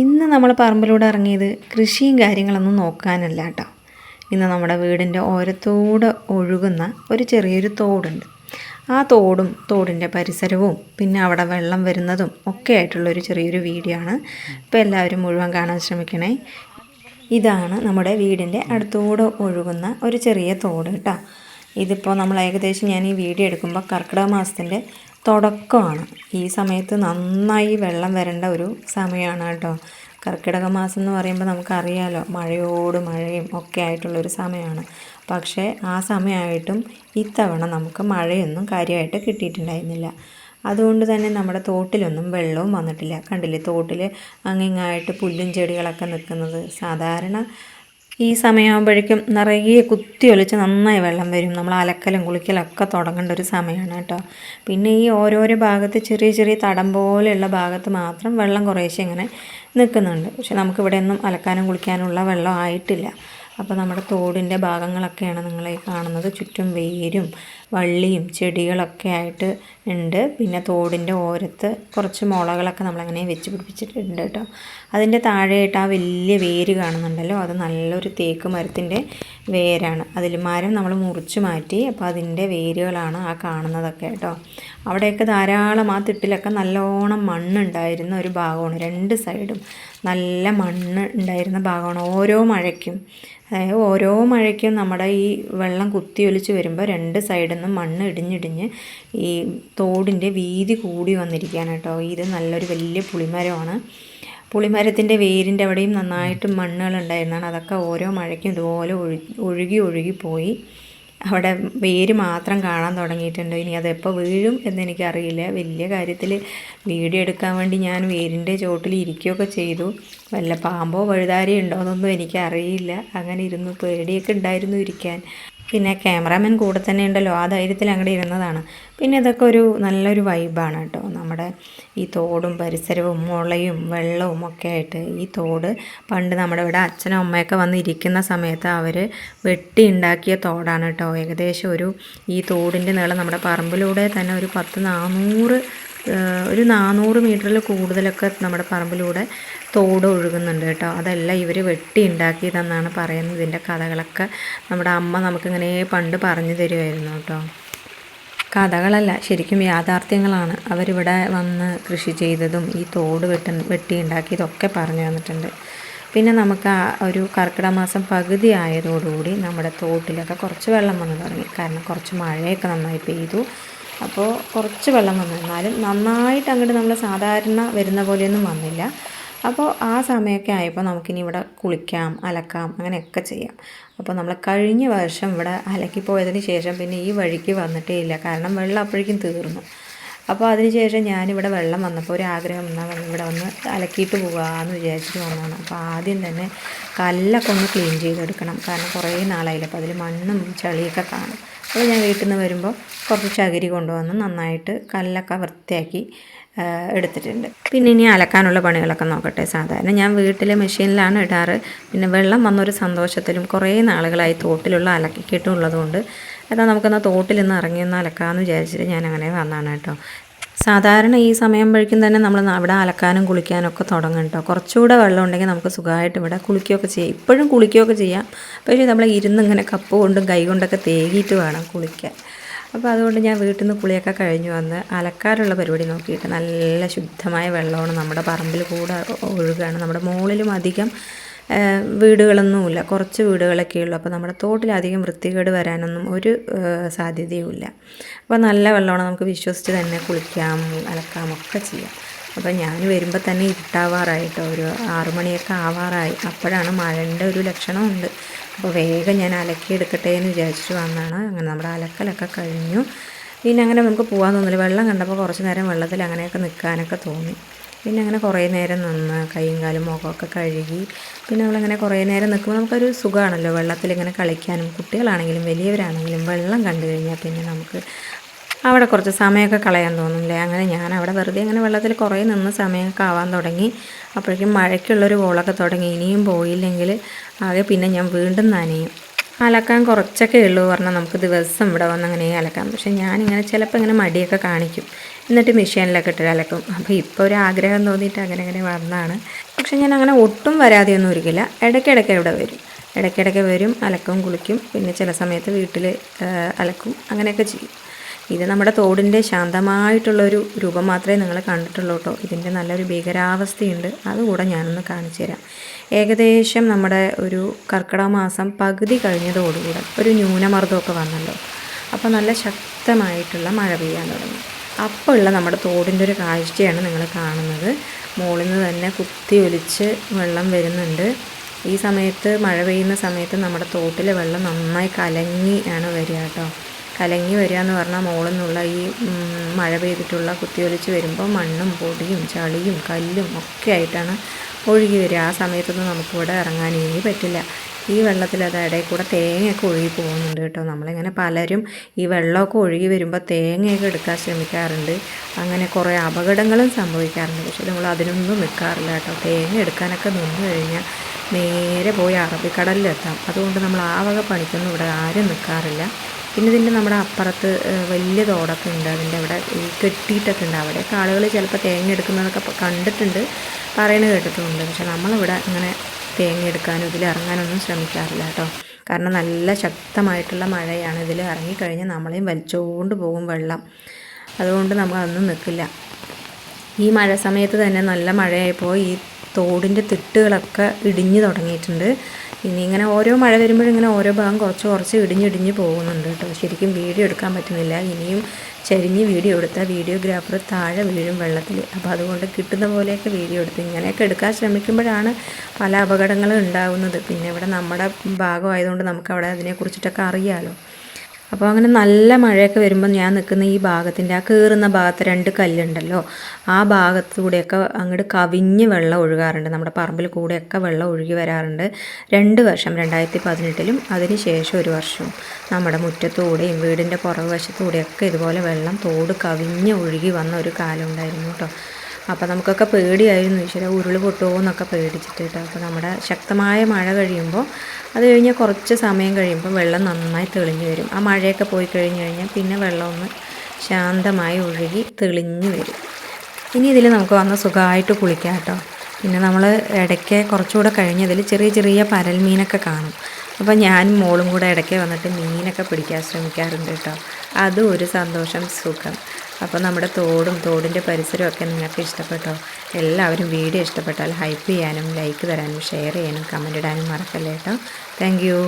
ഇന്ന് നമ്മൾ പറമ്പിലൂടെ ഇറങ്ങിയത് കൃഷിയും കാര്യങ്ങളൊന്നും നോക്കാനല്ല കേട്ടോ. ഇന്ന് നമ്മുടെ വീടിൻ്റെ ഓരത്തൂടെ ഒഴുകുന്ന ഒരു ചെറിയൊരു തോടുണ്ട്. ആ തോടും തോടിൻ്റെ പരിസരവും പിന്നെ അവിടെ വെള്ളം വരുന്നതും ഒക്കെ ആയിട്ടുള്ളൊരു ചെറിയൊരു വീഡിയോ ആണ്. ഇപ്പോൾ എല്ലാവരും മുഴുവൻ കാണാൻ ശ്രമിക്കണേ. ഇതാണ് നമ്മുടെ വീടിൻ്റെ അടുത്തൂടെ ഒഴുകുന്ന ഒരു ചെറിയ തോട് കേട്ടോ. ഇതിപ്പോൾ നമ്മൾ ഏകദേശം ഞാൻ ഈ വീഡിയോ എടുക്കുമ്പോൾ കർക്കിടക മാസത്തിൻ്റെ തുടക്കമാണ്. ഈ സമയത്ത് നന്നായി വെള്ളം വരേണ്ട ഒരു സമയമാണ് കേട്ടോ. കർക്കിടക മാസം എന്ന് പറയുമ്പോൾ നമുക്കറിയാലോ, മഴയോട് മഴയും ഒക്കെ ആയിട്ടുള്ളൊരു സമയമാണ്. പക്ഷേ ആ സമയമായിട്ടും ഇത്തവണ നമുക്ക് മഴയൊന്നും കാര്യമായിട്ട് കിട്ടിയിട്ടുണ്ടായിരുന്നില്ല. അതുകൊണ്ട് തന്നെ നമ്മുടെ തോട്ടിലൊന്നും വെള്ളവും വന്നിട്ടില്ല. കണ്ടില്ലേ, തോട്ടിൽ അങ്ങിങ്ങായിട്ട് പുല്ലും ചെടികളൊക്കെ നിൽക്കുന്നത്. സാധാരണ ഈ സമയമാകുമ്പോഴേക്കും നിറയെ കുത്തി ഒലിച്ച് നന്നായി വെള്ളം വരും. നമ്മൾ അലക്കലും കുളിക്കലൊക്കെ തുടങ്ങേണ്ട ഒരു സമയമാണ് കേട്ടോ. പിന്നെ ഈ ഓരോരോ ഭാഗത്ത് ചെറിയ ചെറിയ തടം പോലെയുള്ള ഭാഗത്ത് മാത്രം വെള്ളം കുറേശ്ശെ ഇങ്ങനെ നിൽക്കുന്നുണ്ട്. പക്ഷെ നമുക്കിവിടെ ഒന്നും അലക്കാനും കുളിക്കാനുള്ള വെള്ളം ആയിട്ടില്ല. അപ്പോൾ നമ്മുടെ തോടിൻ്റെ ഭാഗങ്ങളൊക്കെയാണ് നിങ്ങളെ കാണുന്നത്. ചുറ്റും വേരും വള്ളിയും ചെടികളൊക്കെ ആയിട്ട് ഉണ്ട്. പിന്നെ തോടിൻ്റെ ഓരത്ത് കുറച്ച് മുളകളൊക്കെ നമ്മളങ്ങനെ വെച്ച് പിടിപ്പിച്ചിട്ടുണ്ട് കേട്ടോ. അതിൻ്റെ താഴെയായിട്ട് ആ വലിയ വേര് കാണുന്നുണ്ടല്ലോ, അത് നല്ലൊരു തേക്ക് മരത്തിൻ്റെ വേരാണ്. അതിൽ മരം നമ്മൾ മുറിച്ച് മാറ്റി. അപ്പോൾ അതിൻ്റെ വേരുകളാണ് ആ കാണുന്നതൊക്കെ കേട്ടോ. അവിടെയൊക്കെ ധാരാളം ആ തിട്ടിലൊക്കെ നല്ലോണം മണ്ണുണ്ടായിരുന്ന ഒരു ഭാഗമാണ്. രണ്ട് സൈഡും നല്ല മണ്ണ് ഉണ്ടായിരുന്ന ഭാഗമാണ്. ഓരോ മഴയ്ക്കും നമ്മുടെ ഈ വെള്ളം കുത്തിയൊലിച്ച് വരുമ്പോൾ രണ്ട് സൈഡിൽ നിന്നും മണ്ണ് ഇടിഞ്ഞിടിഞ്ഞ് ഈ തോടിൻ്റെ വീതി കൂടി വന്നിരിക്കുകയാണ് കേട്ടോ. ഇത് നല്ലൊരു വലിയ പുളിമരമാണ്. പുളിമരത്തിൻ്റെ വേരിൻ്റെ അവിടെയും നന്നായിട്ട് മണ്ണുകൾ ഉണ്ടായിരുന്നതാണ്. അതൊക്കെ ഓരോ മഴയ്ക്കും ഇതുപോലെ ഒഴുകി പോയി അവിടെ വേര് മാത്രം കാണാൻ തുടങ്ങിയിട്ടുണ്ട്. ഇനി അതെപ്പോൾ വീഴും എന്നെനിക്കറിയില്ല. വലിയ കാര്യത്തിൽ വീഡിയോ എടുക്കാൻ വേണ്ടി ഞാൻ വേരിൻ്റെ ചോട്ടിൽ ഇരിക്കുകയൊക്കെ ചെയ്തു. വല്ല പാമ്പോ വഴുതാരയോ ഉണ്ടോയെന്നൊന്നും എനിക്കറിയില്ല. അങ്ങനെ ഇരുന്നു, പേടിയൊക്കെ ഉണ്ടായിരുന്നു ഇരിക്കാൻ. പിന്നെ ക്യാമറാമാൻ കൂടെ തന്നെ ഉണ്ടല്ലോ, ആ ധൈര്യത്തിൽ അങ്ങോട്ട് ഇരുന്നതാണ്. പിന്നെ ഇതൊക്കെ ഒരു നല്ലൊരു വൈബാണ് കേട്ടോ. നമ്മുടെ ഈ തോടും പരിസരവും മുളയും വെള്ളവും ഒക്കെ ആയിട്ട്. ഈ തോട് പണ്ട് നമ്മുടെ ഇവിടെ അച്ഛനും അമ്മയൊക്കെ വന്ന് ഇരിക്കുന്ന സമയത്ത് അവർ വെട്ടി ഉണ്ടാക്കിയ തോടാണ് കേട്ടോ. ഏകദേശം ഈ തോടിൻ്റെ നീളം നമ്മുടെ പറമ്പിലൂടെ തന്നെ ഒരു 400 മീറ്ററിൽ കൂടുതലൊക്കെ നമ്മുടെ പറമ്പിലൂടെ തോട് ഒഴുകുന്നുണ്ട് കേട്ടോ. അതെല്ലാം ഇവർ വെട്ടി ഉണ്ടാക്കിയതെന്നാണ് പറയുന്നത്. ഇതിൻ്റെ കഥകളൊക്കെ നമ്മുടെ അമ്മ നമുക്കിങ്ങനെ പണ്ട് പറഞ്ഞു തരുമായിരുന്നു കേട്ടോ. കഥകളല്ല, ശരിക്കും യാഥാർത്ഥ്യങ്ങളാണ്. അവരിവിടെ വന്ന് കൃഷി ചെയ്തതും ഈ തോട് വെട്ടി ഉണ്ടാക്കിയതൊക്കെ പറഞ്ഞു തന്നിട്ടുണ്ട്. പിന്നെ നമുക്ക് ആ ഒരു കർക്കിടക മാസം പകുതി ആയതോടുകൂടി നമ്മുടെ തോട്ടിലൊക്കെ കുറച്ച് വെള്ളം വന്നു തുടങ്ങി. കാരണം കുറച്ച് മഴയൊക്കെ നന്നായി പെയ്തു. അപ്പോൾ കുറച്ച് വെള്ളം വന്നു. എന്നാലും നന്നായിട്ട് അങ്ങോട്ട് നമ്മൾ സാധാരണ വരുന്ന പോലെയൊന്നും വന്നില്ല. അപ്പോൾ ആ സമയമൊക്കെ ആയപ്പോൾ നമുക്കിനി ഇവിടെ കുളിക്കാം, അലക്കാം, അങ്ങനെയൊക്കെ ചെയ്യാം. അപ്പോൾ നമ്മൾ കഴിഞ്ഞ വർഷം ഇവിടെ അലക്കിപ്പോയതിന് ശേഷം പിന്നെ ഈ വഴിക്ക് വന്നിട്ടേ ഇല്ല. കാരണം വെള്ളം അപ്പോഴേക്കും തീർന്നു. അപ്പോൾ അതിന് ശേഷം ഞാനിവിടെ വെള്ളം വന്നപ്പോൾ ഒരു ആഗ്രഹം വന്നാൽ ഇവിടെ വന്ന് അലക്കിയിട്ട് പോകാമെന്ന് വിചാരിച്ചിട്ട് വന്നതാണ്. അപ്പോൾ ആദ്യം തന്നെ കല്ലൊക്കെ ഒന്ന് ക്ലീൻ ചെയ്തെടുക്കണം. കാരണം കുറേ നാളായില്ല. അപ്പോൾ അതിൽ മണ്ണും ചളിയൊക്കെ കാണും. അപ്പോൾ ഞാൻ വീട്ടിൽ നിന്ന് വരുമ്പോൾ കുറച്ച് ചകിരി കൊണ്ടുവന്ന് നന്നായിട്ട് കല്ലൊക്കെ വൃത്തിയാക്കി എടുത്തിട്ടുണ്ട്. പിന്നെ ഇനി അലക്കാനുള്ള പണികളൊക്കെ നോക്കട്ടെ. സാധാരണ ഞാൻ വീട്ടിലെ മെഷീനിലാണ് ഇടാറ്. പിന്നെ വെള്ളം വന്നൊരു സന്തോഷത്തിലും കുറേ നാളുകളായി തോട്ടിലുള്ള അലക്കിയിട്ടുള്ളതുകൊണ്ട് എന്നാൽ നമുക്കൊന്ന് തോട്ടിൽ നിന്ന് ഇറങ്ങിയൊന്ന് അലക്കാമെന്ന് വിചാരിച്ചിട്ട് ഞാൻ അങ്ങനെ വന്നതാണ് കേട്ടോ. സാധാരണ ഈ സമയമ്പോഴേക്കും തന്നെ നമ്മൾ അവിടെ അലക്കാനും കുളിക്കാനും ഒക്കെ തുടങ്ങും കേട്ടോ. കുറച്ചുകൂടെ വെള്ളം ഉണ്ടെങ്കിൽ നമുക്ക് സുഖമായിട്ട് ഇവിടെ കുളിക്കുകയൊക്കെ ചെയ്യാം. ഇപ്പോഴും കുളിക്കുകയൊക്കെ ചെയ്യാം. പക്ഷേ നമ്മൾ ഇങ്ങനെ കപ്പ് കൊണ്ടും കൈ കൊണ്ടൊക്കെ തേകിയിട്ട് വേണം കുളിക്കാൻ. അപ്പോൾ അതുകൊണ്ട് ഞാൻ വീട്ടിൽ നിന്ന് കുളിയൊക്കെ കഴിഞ്ഞ് വന്ന് അലക്കാനുള്ള പരിപാടി നോക്കിയിട്ട് നല്ല ശുദ്ധമായ വെള്ളമാണ് നമ്മുടെ പറമ്പിൽ കൂടെ ഒഴുകുകയാണ്. നമ്മുടെ മുകളിലും അധികം വീടുകളൊന്നുമില്ല, കുറച്ച് വീടുകളൊക്കെ ഉള്ളൂ. അപ്പോൾ നമ്മുടെ തോട്ടിലധികം വൃത്തികേട് വരാനൊന്നും ഒരു സാധ്യതയുമില്ല. അപ്പോൾ നല്ല വെള്ളമാണ്, നമുക്ക് വിശ്വസിച്ച് തന്നെ കുളിക്കാം, അലക്കാം ഒക്കെ ചെയ്യാം. അപ്പോൾ ഞാൻ വരുമ്പോൾ തന്നെ ഇരുട്ടാവാറായിട്ടോ, ഒരു 6 മണിയൊക്കെ ആവാറായി. അപ്പോഴാണ് മഴൻ്റെ ഒരു ലക്ഷണമുണ്ട്. അപ്പോൾ വേഗം ഞാൻ അലക്കിയെടുക്കട്ടെ എന്ന് വിചാരിച്ചിട്ട് വന്നതാണ്. അങ്ങനെ നമ്മുടെ അലക്കലൊക്കെ കഴിഞ്ഞു. പിന്നെ അങ്ങനെ നമുക്ക് പോകാൻ തോന്നില്ല. വെള്ളം കണ്ടപ്പോൾ കുറച്ച് നേരം വെള്ളത്തിൽ അങ്ങനെയൊക്കെ നിൽക്കാനൊക്കെ തോന്നി. പിന്നെ അങ്ങനെ കുറേ നേരം നിന്ന് കൈയും കാലും മുഖമൊക്കെ കഴുകി പിന്നെ നമ്മളങ്ങനെ കുറേ നേരം നിൽക്കുമ്പോൾ നമുക്കൊരു സുഖമാണല്ലോ വെള്ളത്തിലിങ്ങനെ കളിക്കാനും. കുട്ടികളാണെങ്കിലും വലിയവരാണെങ്കിലും വെള്ളം കണ്ടു കഴിഞ്ഞാൽ പിന്നെ നമുക്ക് അവിടെ കുറച്ച് സമയമൊക്കെ കളയാൻ തോന്നുന്നില്ലേ. അങ്ങനെ ഞാൻ അവിടെ വെറുതെ അങ്ങനെ വെള്ളത്തിൽ കുറേ നിന്ന് സമയമൊക്കെ ആവാൻ തുടങ്ങി. അപ്പോഴേക്കും മഴയ്ക്കുള്ളൊരു കോളൊക്കെ തുടങ്ങി. ഇനിയും പോയില്ലെങ്കിൽ ആകെ പിന്നെ ഞാൻ വീണ്ടും നനയും. അലക്കാൻ കുറച്ചൊക്കെ ഉള്ളൂ പറഞ്ഞാൽ നമുക്ക് ദിവസം ഇവിടെ വന്ന് അങ്ങനെ അലക്കാം. പക്ഷേ ഞാനിങ്ങനെ ചിലപ്പോൾ ഇങ്ങനെ മടിയൊക്കെ കാണിക്കും. എന്നിട്ട് മെഷീനിലൊക്കെ ഇട്ട് അലക്കും. അപ്പോൾ ഇപ്പോൾ ഒരു ആഗ്രഹം തോന്നിയിട്ട് അങ്ങനെ വന്നതാണ്. പക്ഷെ ഞാൻ അങ്ങനെ ഒട്ടും വരാതെയൊന്നും ഇരിക്കില്ല. ഇടയ്ക്കിടയ്ക്ക് ഇവിടെ വരും. ഇടയ്ക്കിടയ്ക്ക് വരും, അലക്കും കുളിക്കും. പിന്നെ ചില സമയത്ത് വീട്ടിൽ അലക്കും, അങ്ങനെയൊക്കെ ചെയ്യും. ഇത് നമ്മുടെ തോടിൻ്റെ ശാന്തമായിട്ടുള്ളൊരു രൂപം മാത്രമേ നിങ്ങൾ കണ്ടിട്ടുള്ളൂ കേട്ടോ. ഇതിൻ്റെ നല്ലൊരു ഭീകരാവസ്ഥയുണ്ട്, അതുകൂടെ ഞാനൊന്ന് കാണിച്ചു തരാം. ഏകദേശം നമ്മുടെ ഒരു കർക്കിടക മാസം പകുതി കഴിഞ്ഞതോടുകൂടെ ഒരു ന്യൂനമർദ്ദമൊക്കെ വന്നല്ലോ. അപ്പോൾ നല്ല ശക്തമായിട്ടുള്ള മഴ പെയ്യാൻ തുടങ്ങി. അപ്പോൾ ഉള്ള നമ്മുടെ തോടിൻ്റെ ഒരു കാഴ്ചയാണ് നിങ്ങൾ കാണുന്നത്. മുകളിൽ നിന്ന് തന്നെ കുത്തി ഒലിച്ച് വെള്ളം വരുന്നുണ്ട്. ഈ സമയത്ത് മഴ പെയ്യുന്ന സമയത്ത് നമ്മുടെ തോട്ടിലെ വെള്ളം നന്നായി കലങ്ങി ആണ് വരിക കേട്ടോ. കലങ്ങി വരിക എന്ന് പറഞ്ഞാൽ മുകളിൽ നിന്നുള്ള ഈ മഴ പെയ്തിട്ടുള്ള കുത്തിയൊലിച്ച് വരുമ്പോൾ മണ്ണും പൊടിയും ചളിയും കല്ലും ഒക്കെ ആയിട്ടാണ് ഒഴുകി വരിക. ആ സമയത്തൊന്നും നമുക്കിവിടെ ഇറങ്ങാനേ പറ്റില്ല. ഈ വെള്ളത്തിൽ അത് ഇടയിൽ കൂടെ തേങ്ങയൊക്കെ ഒഴുകി പോകുന്നുണ്ട് കേട്ടോ. നമ്മളിങ്ങനെ പലരും ഈ വെള്ളമൊക്കെ ഒഴുകി വരുമ്പോൾ തേങ്ങയൊക്കെ എടുക്കാൻ ശ്രമിക്കാറുണ്ട്. അങ്ങനെ കുറേ അപകടങ്ങളും സംഭവിക്കാറുണ്ട്. പക്ഷേ നമ്മൾ അതിനൊന്നും നിൽക്കാറില്ല കേട്ടോ. തേങ്ങ എടുക്കാനൊക്കെ നിന്ന് കഴിഞ്ഞാൽ നേരെ പോയി അറബിക്കടലിലെത്താം. അതുകൊണ്ട് നമ്മൾ ആ വക പണിക്കൊന്നും ഇവിടെ ആരും നിൽക്കാറില്ല. പിന്നെ ഇതിൻ്റെ നമ്മുടെ അപ്പുറത്ത് വലിയ തോടൊക്കെ ഉണ്ട്. അതിൻ്റെ അവിടെ ഈ കെട്ടിയിട്ടൊക്കെ ഉണ്ട്. അവിടെയൊക്കെ ആളുകൾ ചിലപ്പോൾ തേങ്ങ എടുക്കുന്നതൊക്കെ കണ്ടിട്ടുണ്ട്, പറയുന്നത് കേട്ടിട്ടുണ്ട്. പക്ഷെ നമ്മളിവിടെ അങ്ങനെ തേങ്ങ എടുക്കാനും ഇതിൽ ഇറങ്ങാനൊന്നും ശ്രമിക്കാറില്ല കേട്ടോ. കാരണം നല്ല ശക്തമായിട്ടുള്ള മഴയാണ്. ഇതിൽ ഇറങ്ങിക്കഴിഞ്ഞാൽ നമ്മളെയും വലിച്ചുകൊണ്ട് പോകും വെള്ളം. അതുകൊണ്ട് നമ്മൾ അതൊന്നും നിൽക്കില്ല. ഈ മഴ സമയത്ത് തന്നെ നല്ല മഴയായപ്പോൾ ഈ തോടിൻ്റെ തിട്ടുകളൊക്കെ ഇടിഞ്ഞു തുടങ്ങിയിട്ടുണ്ട്. ഇനി ഇങ്ങനെ ഓരോ മഴ വരുമ്പോഴും ഇങ്ങനെ ഓരോ ഭാഗം കുറച്ച് ഇടിഞ്ഞിടിഞ്ഞ് പോകുന്നുണ്ട് കേട്ടോ. ശരിക്കും വീഡിയോ എടുക്കാൻ പറ്റുന്നില്ല. ഇനിയും ചരിഞ്ഞ് വീഡിയോ എടുത്താൽ വീഡിയോഗ്രാഫർ താഴെ വീഴും വെള്ളത്തിൽ. അപ്പോൾ അതുകൊണ്ട് കിട്ടുന്ന പോലെയൊക്കെ വീഡിയോ എടുത്ത് ഇങ്ങനെയൊക്കെ എടുക്കാൻ ശ്രമിക്കുമ്പോഴാണ് പല അപകടങ്ങളും ഉണ്ടാകുന്നത്. പിന്നെ ഇവിടെ നമ്മുടെ ഭാഗമായതുകൊണ്ട് നമുക്കവിടെ അതിനെക്കുറിച്ചിട്ടൊക്കെ അറിയാമല്ലോ. അപ്പോൾ അങ്ങനെ നല്ല മഴയൊക്കെ വരുമ്പോൾ ഞാൻ നിൽക്കുന്ന ഈ ഭാഗത്തിൻ്റെ ആ കയറുന്ന ഭാഗത്ത് 2 കല്ലുണ്ടല്ലോ, ആ ഭാഗത്തൂടെയൊക്കെ അങ്ങോട്ട് കവിഞ്ഞ് വെള്ളം ഒഴുകാറുണ്ട്. നമ്മുടെ പറമ്പിൽ കൂടെയൊക്കെ വെള്ളം ഒഴുകി വരാറുണ്ട്. 2 വർഷം, 2018-ലും അതിന് ശേഷം 1 വർഷവും നമ്മുടെ മുറ്റത്തൂടെയും വീടിൻ്റെ പുറകുവശത്തൂടെയൊക്കെ ഇതുപോലെ വെള്ളം തോട് കവിഞ്ഞ് ഒഴുകി വന്ന ഒരു കാലം ഉണ്ടായിരുന്നു കേട്ടോ. അപ്പോൾ നമുക്കൊക്കെ പേടിയായിരുന്നു, ഈശ്വര ഉരുൾ പൊട്ടുമോ എന്നൊക്കെ പേടിച്ചിട്ട് കേട്ടോ. അപ്പോൾ നമ്മുടെ ശക്തമായ മഴ കഴിയുമ്പോൾ അത് കഴിഞ്ഞ് കുറച്ച് സമയം കഴിയുമ്പോൾ വെള്ളം നന്നായി തെളിഞ്ഞു വരും. ആ മഴയൊക്കെ പോയി കഴിഞ്ഞാൽ പിന്നെ വെള്ളം ഒന്ന് ശാന്തമായി ഒഴുകി തെളിഞ്ഞു വരും. ഇനി ഇതിൽ നമുക്ക് വന്ന് സുഖമായിട്ട് കുളിക്കാം കേട്ടോ. പിന്നെ നമ്മൾ ഇടയ്ക്ക് കുറച്ചുകൂടെ കഴിഞ്ഞതിൽ ചെറിയ പരൽമീനൊക്കെ കാണും. അപ്പോൾ ഞാനും മോളും കൂടെ ഇടയ്ക്ക് വന്നിട്ട് മീനൊക്കെ പിടിക്കാൻ ശ്രമിക്കാറുണ്ട് കേട്ടോ. അതും ഒരു സന്തോഷം, സുഖം. അപ്പോൾ നമ്മുടെ തോടിൻ്റെ പരിസരമൊക്കെ നിങ്ങൾക്ക് ഇഷ്ടപ്പെട്ടോ? എല്ലാവരും വീഡിയോ ഇഷ്ടപ്പെട്ടാൽ ഹൈപ്പ് ചെയ്യാനും ലൈക്ക് തരാനും ഷെയർ ചെയ്യാനും കമൻ്റ് ഇടാനും മറക്കല്ലേ കേട്ടോ. Thank you.